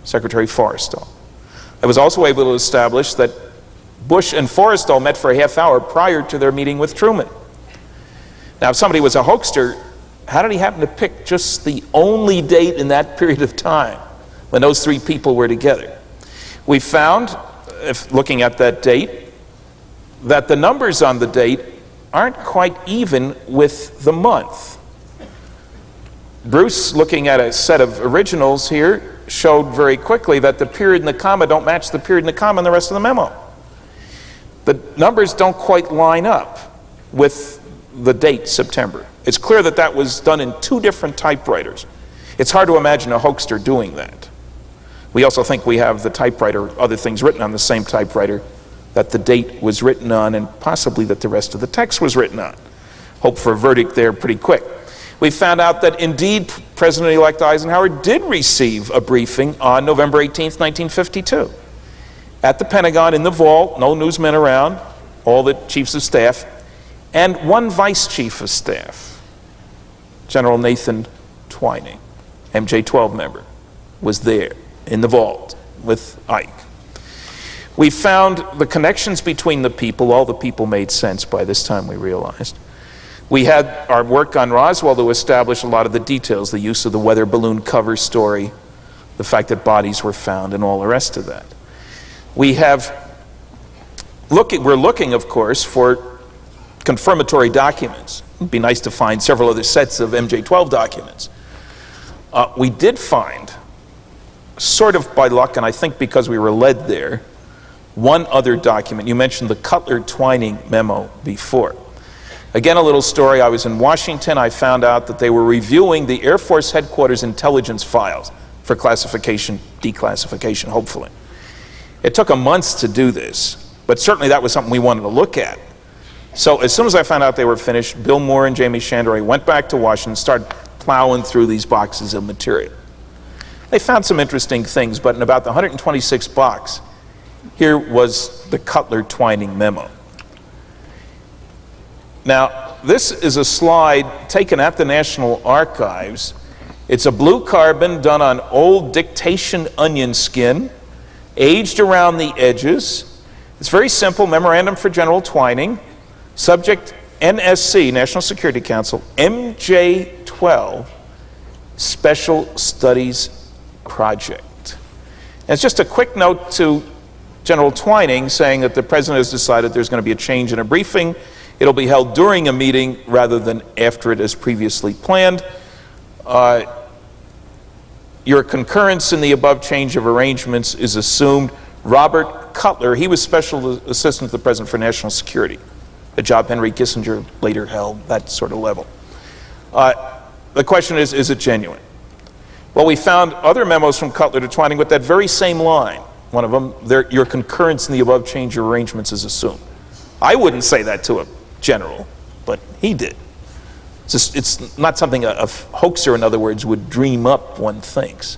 Secretary Forrestal. I was also able to establish that Bush and Forrestal met for a half hour prior to their meeting with Truman. Now, if somebody was a hoaxer, how did he happen to pick just the only date in that period of time when those three people were together? We found, if looking at that date, that the numbers on the date aren't quite even with the month. Bruce, looking at a set of originals here, showed very quickly that the period and the comma don't match the period and the comma in the rest of the memo. The numbers don't quite line up with the date, September. It's clear that that was done in two different typewriters. It's hard to imagine a hoaxer doing that. We also think we have the typewriter, other things written on the same typewriter that the date was written on, and possibly that the rest of the text was written on. Hope for a verdict there pretty quick. We found out that indeed President-elect Eisenhower did receive a briefing on November 18th, 1952. At the Pentagon, in the vault, no newsmen around, all the chiefs of staff, and one vice chief of staff, General Nathan Twining, MJ-12 member, was there in the vault with Ike. We found the connections between the people. All the people made sense by this time, we realized. We had our work on Roswell to establish a lot of the details, the use of the weather balloon cover story, the fact that bodies were found, and all the rest of that. We're looking, of course, for confirmatory documents. It'd be nice to find several other sets of MJ-12 documents. We did find, sort of by luck, and I think because we were led there, one other document. You mentioned the Cutler-Twining memo before. Again, a little story. I was in Washington. I found out that they were reviewing the Air Force Headquarters intelligence files for classification, declassification, hopefully. It took a month to do this, but certainly that was something we wanted to look at. So as soon as I found out they were finished, Bill Moore and Jamie Chandray went back to Washington and started plowing through these boxes of material. They found some interesting things, but in about the 126th box, here was the Cutler-Twining memo. Now, this is a slide taken at the National Archives. It's a blue carbon done on old dictation onion skin, aged around the edges. It's very simple. Memorandum for General Twining. Subject NSC, National Security Council, MJ-12, Special Studies Project. And it's just a quick note to General Twining saying that the President has decided there's going to be a change in a briefing. It'll be held during a meeting rather than after it as previously planned. Your concurrence in the above change of arrangements is assumed. Robert Cutler, he was Special Assistant to the President for National Security, a job Henry Kissinger later held, that sort of level. the question is it genuine? Well, we found other memos from Cutler to Twining with that very same line. One of them, your concurrence in the above change of arrangements is assumed. I wouldn't say that to a general, but he did. It's not something a hoaxer, in other words, would dream up, one thinks.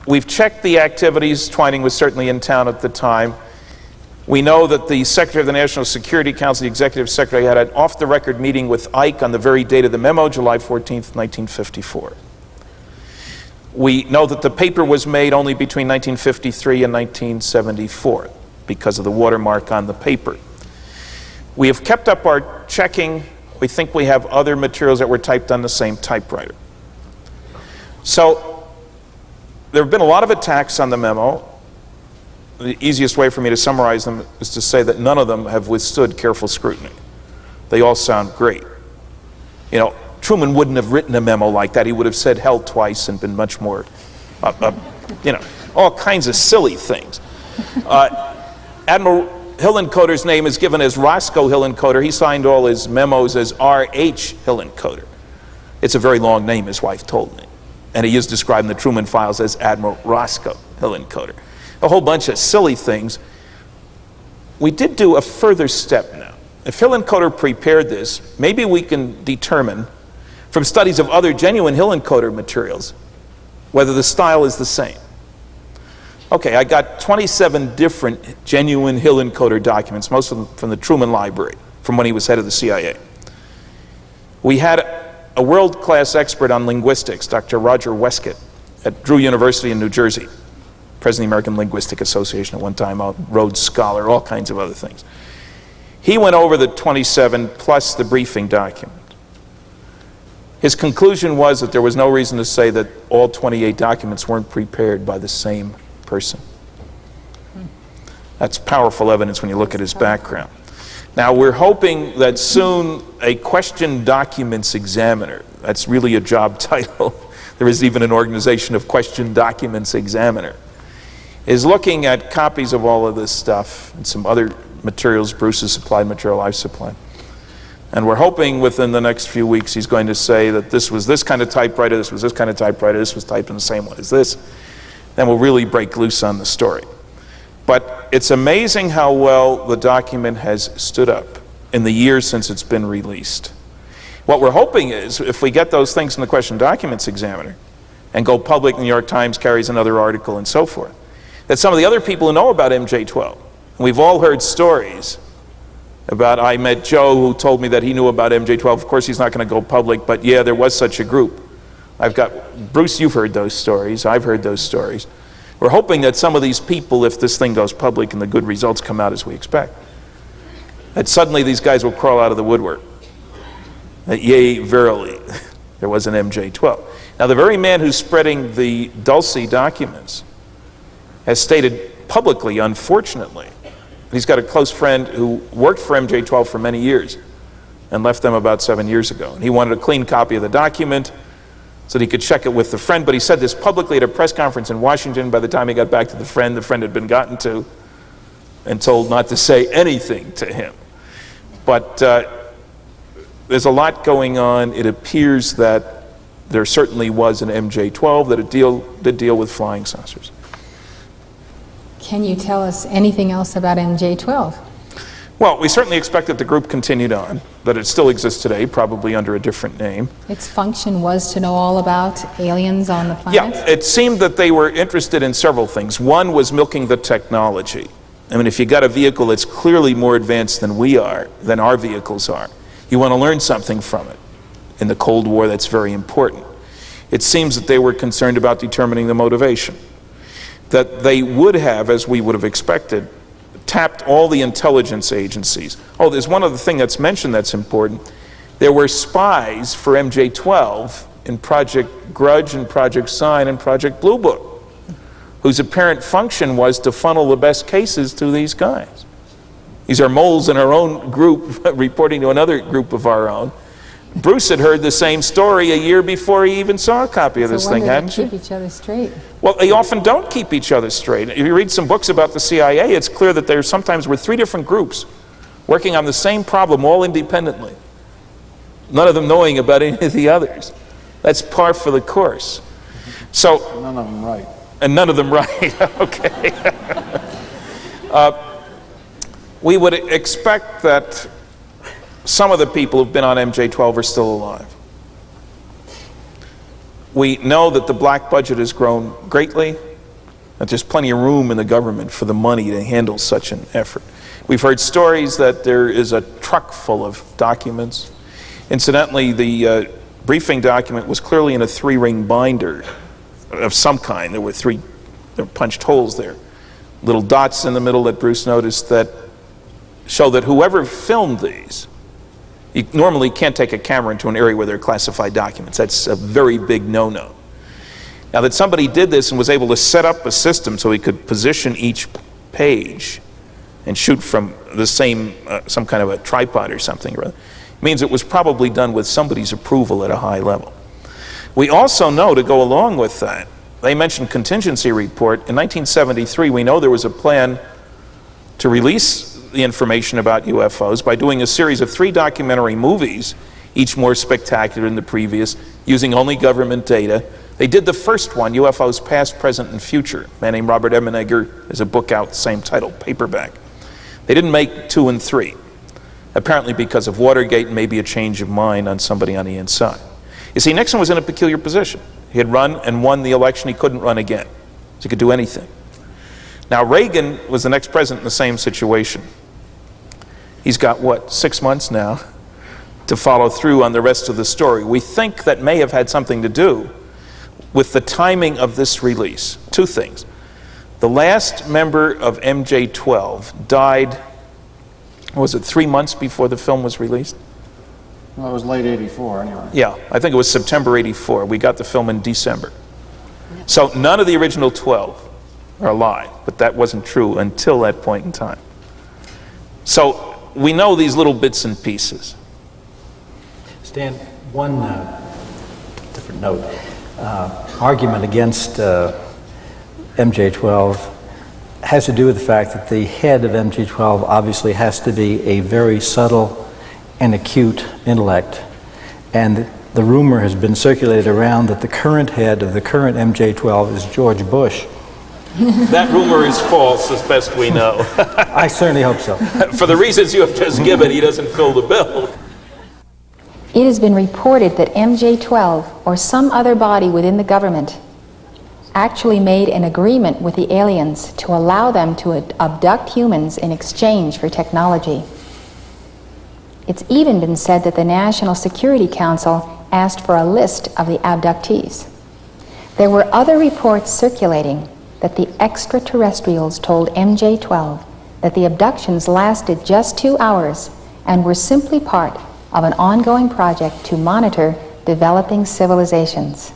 We've checked the activities. Twining was certainly in town at the time. We know that the Secretary of the National Security Council, the Executive Secretary, had an off-the-record meeting with Ike on the very date of the memo, July 14th, 1954. We know that the paper was made only between 1953 and 1974 because of the watermark on the paper. We have kept up our checking. We think we have other materials that were typed on the same typewriter. So there have been a lot of attacks on the memo. The easiest way for me to summarize them is to say that none of them have withstood careful scrutiny. They all sound great. You know, Truman wouldn't have written a memo like that. He would have said hell twice and been much more, you know, all kinds of silly things. Admiral Hillencoder's name is given as Roscoe Hillencoder. He signed all his memos as R.H. Hillencoder. It's a very long name, his wife told me. And he is described in the Truman Files as Admiral Roscoe Hillencoder. A whole bunch of silly things. We did do a further step now. If Hillencoder prepared this, maybe we can determine from studies of other genuine Hillencoder materials whether the style is the same. Okay, I got 27 different genuine Hillencoder documents, most of them from the Truman Library, from when he was head of the CIA. We had a world-class expert on linguistics, Dr. Roger Weskett, at Drew University in New Jersey, president of the American Linguistic Association at one time, a Rhodes Scholar, all kinds of other things. He went over the 27 plus the briefing document. His conclusion was that there was no reason to say that all 28 documents weren't prepared by the same person. That's powerful evidence when you look at his background. Now, we're hoping that soon a question documents examiner, that's really a job title, there is even an organization of question documents examiner, is looking at copies of all of this stuff and some other materials Bruce has supplied, material I've supplied. And we're hoping within the next few weeks he's going to say that this was this kind of typewriter, this was this kind of typewriter, this was typed in the same way as this. Then we'll really break loose on the story. But it's amazing how well the document has stood up in the years since it's been released. What we're hoping is, if we get those things from the question documents examiner and go public, the New York Times carries another article and so forth, that some of the other people who know about MJ-12, we've all heard stories about, I met Joe who told me that he knew about MJ-12. Of course, he's not going to go public, but yeah, there was such a group. I've got, Bruce, you've heard those stories. I've heard those stories. We're hoping that some of these people, if this thing goes public and the good results come out as we expect, that suddenly these guys will crawl out of the woodwork. That, yea, verily, there was an MJ-12. Now, the very man who's spreading the Dulce documents has stated publicly, unfortunately, he's got a close friend who worked for MJ-12 for many years and left them about 7 years ago. And he wanted a clean copy of the document so that he could check it with the friend. But he said this publicly at a press conference in Washington. By the time he got back to the friend had been gotten to and told not to say anything to him. But there's a lot going on. It appears that there certainly was an MJ-12, that it did deal with flying saucers. Can you tell us anything else about MJ-12? Well, we certainly expect that the group continued on, that it still exists today, probably under a different name. Its function was to know all about aliens on the planet? Yeah, it seemed that they were interested in several things. One was milking the technology. I mean, if you got a vehicle that's clearly more advanced than we are, than our vehicles are, you want to learn something from it. In the Cold War, that's very important. It seems that they were concerned about determining the motivation. That they would have, as we would have expected, tapped all the intelligence agencies. Oh, there's one other thing that's mentioned that's important. There were spies for MJ-12 in Project Grudge and Project Sign and Project Blue Book, whose apparent function was to funnel the best cases to these guys. These are moles in our own group reporting to another group of our own. Bruce had heard the same story a year before he even saw a copy of this thing, hadn't you? Keep each other straight. Well, they often don't keep each other straight. If you read some books about the CIA, it's clear that there sometimes were 3 different groups working on the same problem, all independently. none of them knowing about any of the others. That's par for the course. So, None of them right. and none of them right, okay. We would expect that some of the people who've been on MJ-12 are still alive. We know that the black budget has grown greatly, that there's plenty of room in the government for the money to handle such an effort. We've heard stories that there is a truck full of documents. Incidentally, the briefing document was clearly in a 3-ring binder of some kind. There were punched holes there. Little dots in the middle that Bruce noticed that show that whoever filmed these, you normally can't take a camera into an area where there are classified documents. That's a very big no-no. Now that somebody did this and was able to set up a system so he could position each page and shoot from the same, some kind of a tripod or something, means it was probably done with somebody's approval at a high level. We also know, to go along with that, they mentioned contingency report. In 1973, we know there was a plan to release the information about UFOs by doing a series of 3 documentary movies, each more spectacular than the previous, using only government data. They did the first one, UFOs Past, Present, and Future. A man named Robert Emenegger has a book out, same title, paperback. They didn't make 2 and 3, apparently because of Watergate and maybe a change of mind on somebody on the inside. You see, Nixon was in a peculiar position. He had run and won the election. He couldn't run again, so he could do anything. Now, Reagan was the next president in the same situation. He's got, what, 6 months now to follow through on the rest of the story. We think that may have had something to do with the timing of this release. 2 things. The last member of MJ-12 died, was it 3 months before the film was released? Well, it was late 84 anyway. Yeah, I think it was September 84. We got the film in December. So none of the original 12 are alive, but that wasn't true until that point in time. So we know these little bits and pieces. Stan, one different note. Argument against MJ-12 has to do with the fact that the head of MJ-12 obviously has to be a very subtle and acute intellect, and the rumor has been circulated around that the current head of the current MJ-12 is George Bush. That rumor is false, as best we know. I certainly hope so. For the reasons you have just given, he doesn't fill the bill. It has been reported that MJ-12 or some other body within the government actually made an agreement with the aliens to allow them to abduct humans in exchange for technology. It's even been said that the National Security Council asked for a list of the abductees. There were other reports circulating that the extraterrestrials told MJ-12 that the abductions lasted just 2 hours and were simply part of an ongoing project to monitor developing civilizations.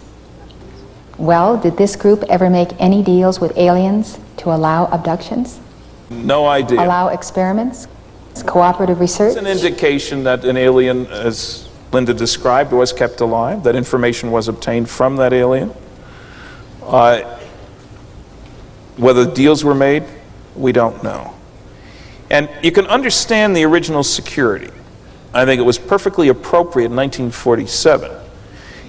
Well, did this group ever make any deals with aliens to allow abductions? No idea. Allow experiments? Cooperative research? It's an indication that an alien, as Linda described, was kept alive, that information was obtained from that alien. Whether deals were made, we don't know. And you can understand the original security. I think it was perfectly appropriate in 1947.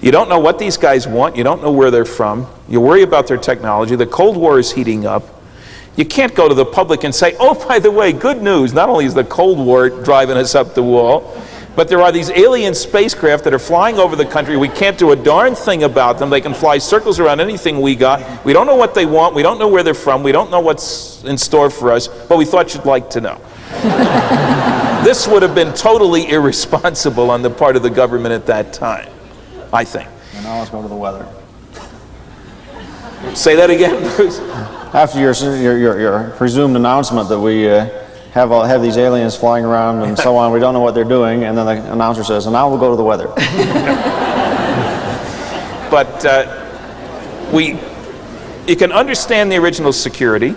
You don't know what these guys want, you don't know where they're from, you worry about their technology, the Cold War is heating up. You can't go to the public and say, oh, by the way, good news, not only is the Cold War driving us up the wall, but there are these alien spacecraft that are flying over the country. We can't do a darn thing about them. They can fly circles around anything we got. We don't know what they want. We don't know where they're from. We don't know what's in store for us, but we thought you'd like to know. This would have been totally irresponsible on the part of the government at that time, I think. And now let's go to the weather. Say that again, Bruce? After your presumed announcement that we have these aliens flying around and so on, we don't know what they're doing, and then the announcer says, and now we'll go to the weather. But you can understand the original security.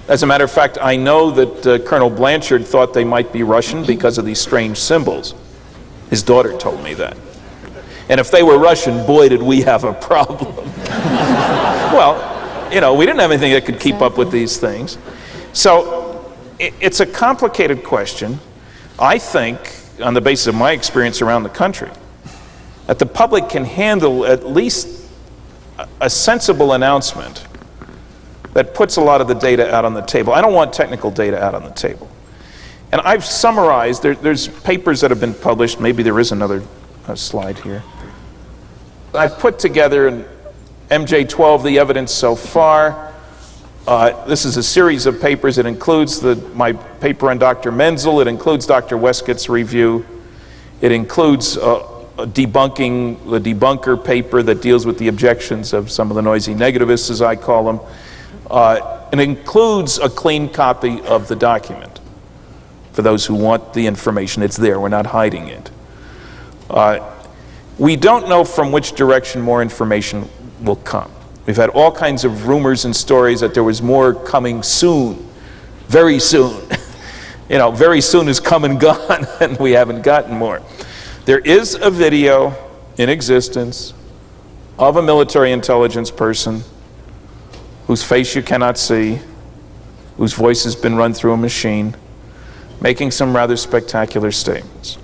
As a matter of fact, I know that Colonel Blanchard thought they might be Russian because of these strange symbols. His daughter told me that. And if they were Russian, boy, did we have a problem. Well, you know, we didn't have anything that could keep up with these things. So it's a complicated question. I think on the basis of my experience around the country, that the public can handle at least a sensible announcement that puts a lot of the data out on the table. I don't want technical data out on the table. And I've summarized, there's papers that have been published, maybe there is another slide here. I've put together in MJ12 the evidence so far. This is a series of papers. It includes my paper on Dr. Menzel. It includes Dr. Westcott's review. It includes debunking the debunker paper that deals with the objections of some of the noisy negativists, as I call them. It includes a clean copy of the document. For those who want the information, it's there. We're not hiding it. We don't know from which direction more information will come. We've had all kinds of rumors and stories that there was more coming soon, very soon. You know, very soon is come and gone, and we haven't gotten more. There is a video in existence of a military intelligence person whose face you cannot see, whose voice has been run through a machine, making some rather spectacular statements.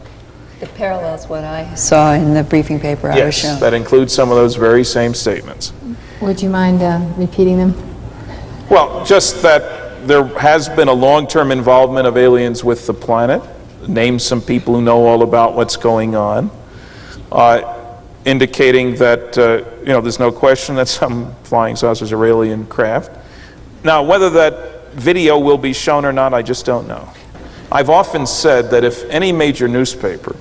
It parallels what I saw in the briefing paper I was shown. Yes, that includes some of those very same statements. Would you mind repeating them? Well, just that there has been a long-term involvement of aliens with the planet. Name some people who know all about what's going on, indicating that there's no question that some flying saucers are alien craft. Now, whether that video will be shown or not, I just don't know. I've often said that if any major newspaper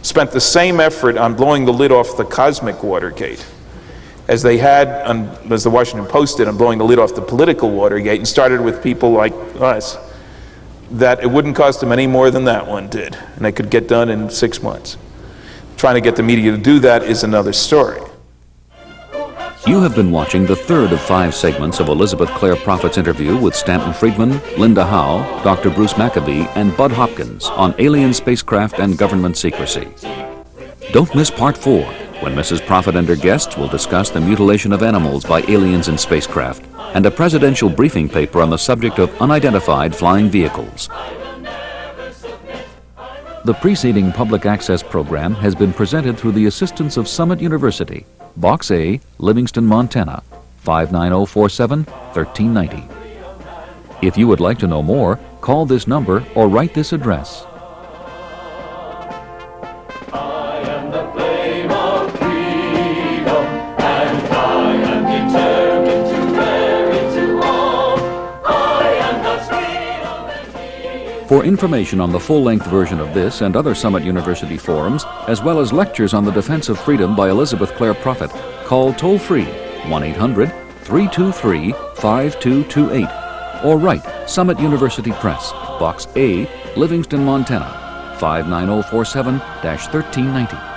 spent the same effort on blowing the lid off the cosmic Watergate as they had, as the Washington Post did, on blowing the lid off the political Watergate, and started with people like us, that it wouldn't cost them any more than that one did, and they could get done in 6 months. Trying to get the media to do that is another story. You have been watching the third of 5 segments of Elizabeth Clare Prophet's interview with Stanton Friedman, Linda Howe, Dr. Bruce Maccabee, and Bud Hopkins on alien spacecraft and government secrecy. Don't miss Part 4, when Mrs. Prophet and her guests will discuss the mutilation of animals by aliens in spacecraft and a presidential briefing paper on the subject of unidentified flying vehicles. The preceding public access program has been presented through the assistance of Summit University, Box A, Livingston, Montana, 59047-1390. If you would like to know more, call this number or write this address. I am the flame of freedom, and I am determined to bear it to all. I am God's freedom and He is... For information on the full-length version of this and other Summit University forums, as well as lectures on the defense of freedom by Elizabeth Clare Prophet, call toll-free 1-800-323-5228 or write Summit University Press, Box A, Livingston, Montana, 59047-1390.